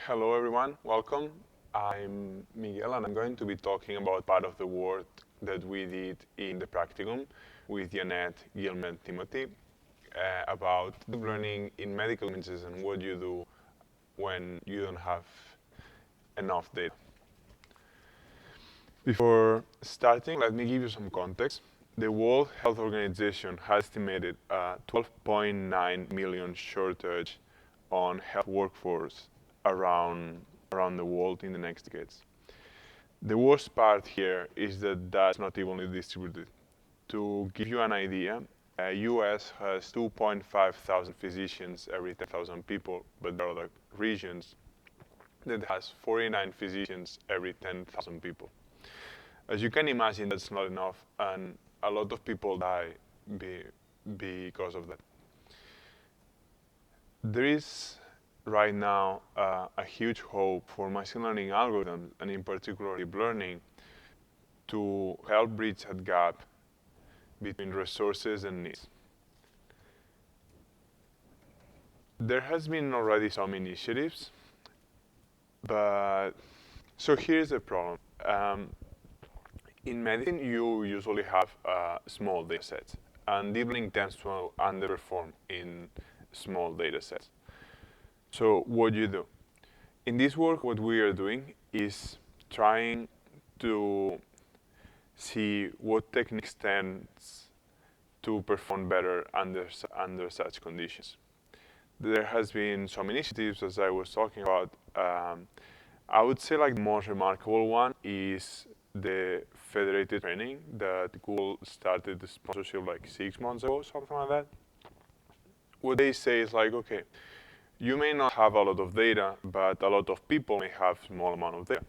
Hello everyone, welcome. I'm Miguel and I'm going to be talking about part of the work that we did in the practicum with Janet, Gilman, Timothy about deep learning in medical images and what you do when you don't have enough data. Before starting, let me give you some context. The World Health Organization has estimated a 12.9 million shortage on health workforce around the world in the next decades. The worst part here is that that's not evenly distributed. To give you an idea, US has 2.5 thousand physicians every 10,000 people, but there are other regions that has 49 physicians every 10,000 people. As you can imagine, that's not enough, and a lot of people die because of that. There is right now a huge hope for machine learning algorithms, and in particular deep learning, to help bridge that gap between resources and needs. There has been already some initiatives, but so here's the problem. In medicine, you usually have small data sets, and deep learning tends to underperform in small data sets. So what do you do? In this work, what we are doing is trying to see what techniques tends to perform better under such conditions. There has been some initiatives, as I was talking about. I would say like the most remarkable one is the federated training that Google started the sponsorship like 6 months ago, something like that. What they say is like, okay, you may not have a lot of data, but a lot of people may have small amount of data.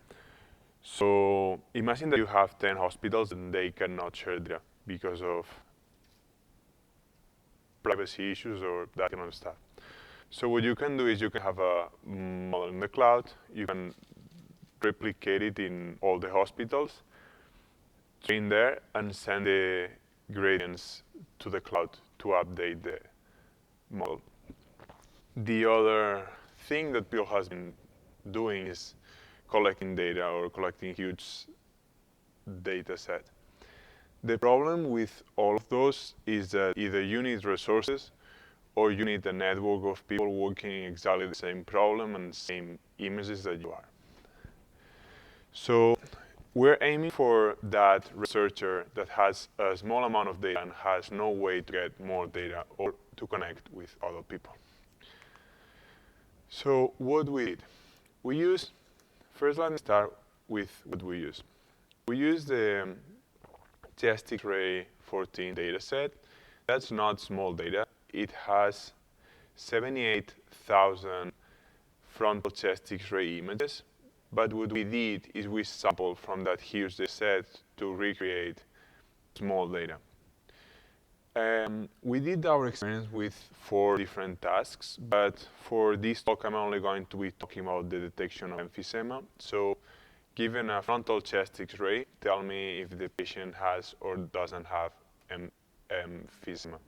So imagine that you have 10 hospitals and they cannot share data because of privacy issues or that kind of stuff. So what you can do is you can have a model in the cloud, you can replicate it in all the hospitals, train there, and send the gradients to the cloud to update the model. The other thing that Bill has been doing is collecting data or collecting huge data set. The problem with all of those is that either you need resources or you need a network of people working exactly the same problem and same images that you are. So we're aiming for that researcher that has a small amount of data and has no way to get more data or to connect with other people. So what we did? We use, first let me start with what we use. We use the Chestic Ray 14 dataset. That's not small data. It has 78,000 frontal chest X-ray images. But what we did is we sampled from that huge dataset to recreate small data. We did our experiments with 4 different tasks, but for this talk I'm only going to be talking about the detection of emphysema. So given a frontal chest X-ray, tell me if the patient has or doesn't have emphysema.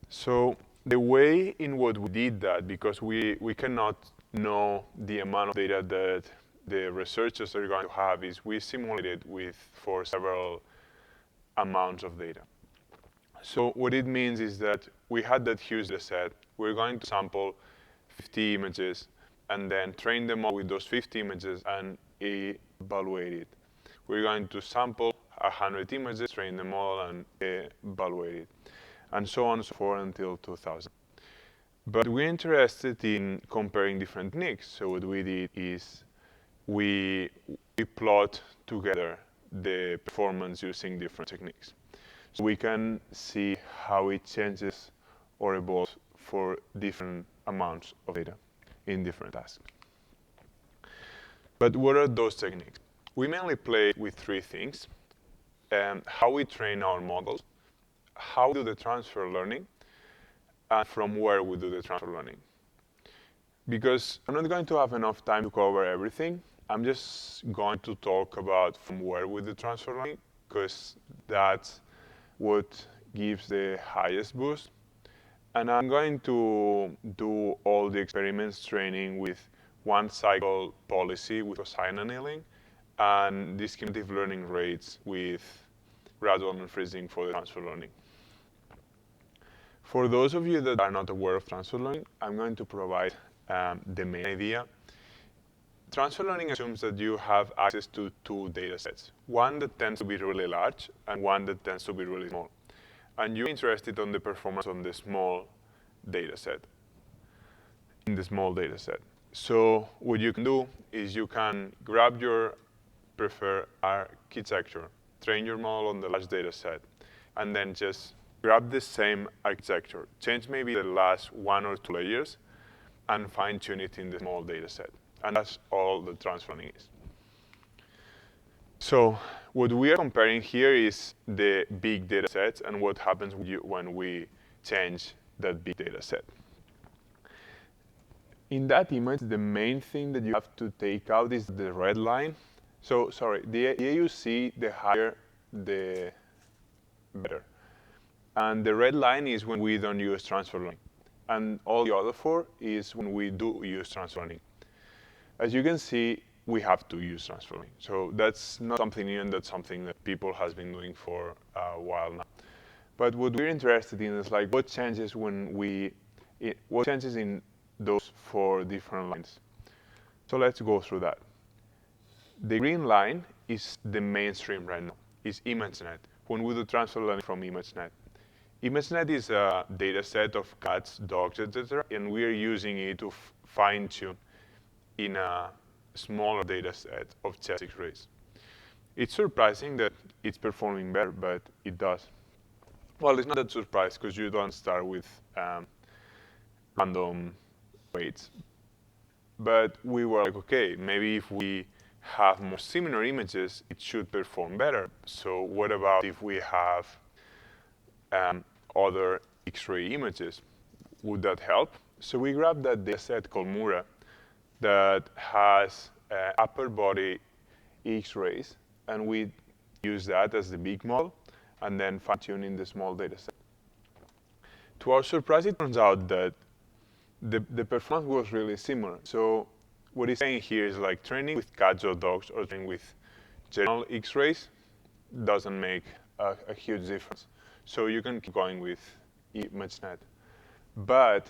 So the way in what we did that, because we cannot know the amount of data that the researchers are going to have, is we simulated for several amounts of data. So what it means is that we had that huge data set. We're going to sample 50 images and then train them all with those 50 images and evaluate it. We're going to sample 100 images, train them all, and evaluate it, and so on and so forth until 2000. But we're interested in comparing different techniques. So what we did is we plot together the performance using different techniques. So we can see how it changes or evolves for different amounts of data in different tasks. But what are those techniques? We mainly play with 3 things: how we train our models, how we do the transfer learning, and from where we do the transfer learning. Because I'm not going to have enough time to cover everything, I'm just going to talk about from where we do transfer learning, because that's what gives the highest boost. And I'm going to do all the experiments training with one cycle policy with cosine annealing and discriminative learning rates with gradual unfreezing for the transfer learning. For those of you that are not aware of transfer learning, I'm going to provide the main idea. Transfer learning assumes that you have access to two data sets, one that tends to be really large and one that tends to be really small. And you're interested in the performance on the small data set, in the small data set. So what you can do is you can grab your preferred architecture, train your model on the large data set, and then just grab the same architecture, change maybe the last 1 or 2 layers, and fine-tune it in the small data set. And that's all the transfer learning is. So what we are comparing here is the big data sets and what happens when we change that big data set. In that image, the main thing that you have to take out is the red line. So sorry, the AUC, the higher, the better. And the red line is when we don't use transfer learning. And all the other four is when we do use transfer learning. As you can see, we have to use transfer learning. So that's not something new, and that's something that people has been doing for a while now. But what we're interested in is like what changes what changes in those four different lines. So let's go through that. The green line is the mainstream right now, is ImageNet, when we do transfer learning from ImageNet. ImageNet is a data set of cats, dogs, etc., and we're using it to fine-tune in a smaller data set of chest X-rays. It's surprising that it's performing better, but it does. Well, it's not that surprising because you don't start with random weights. But we were like, okay, maybe if we have more similar images, it should perform better. So what about if we have other X-ray images? Would that help? So we grabbed that data set called Mura that has upper body X-rays, and we use that as the big model, and then fine-tuning the small data set. To our surprise, it turns out that the performance was really similar. So what he's saying here is like training with cats or dogs or training with general X-rays doesn't make a huge difference. So you can keep going with ImageNet. But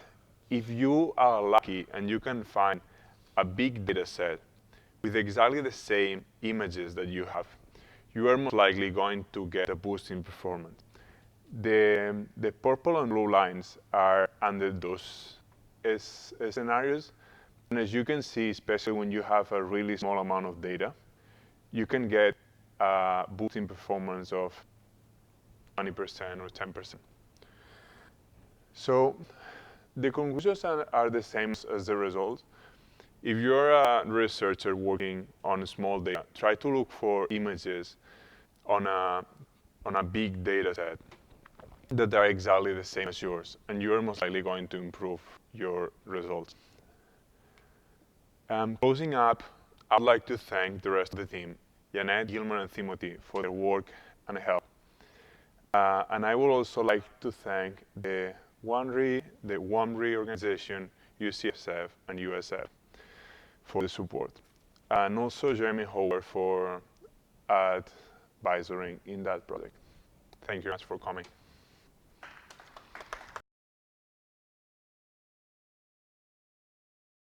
if you are lucky and you can find a big data set with exactly the same images that you have, you are most likely going to get a boost in performance. The purple and blue lines are under those scenarios. And as you can see, especially when you have a really small amount of data, you can get a boost in performance of 20% or 10%. So the conclusions are the same as the results. If you're a researcher working on small data, try to look for images on a big data set that are exactly the same as yours, and you're most likely going to improve your results. Closing up, I'd like to thank the rest of the team, Janet, Gilmer, and Timothy, for their work and help. And I would also like to thank the WAMRI organization, UCSF, and USF for the support. And also Jeremy Howard for advisoring in that project. Thank you very much for coming.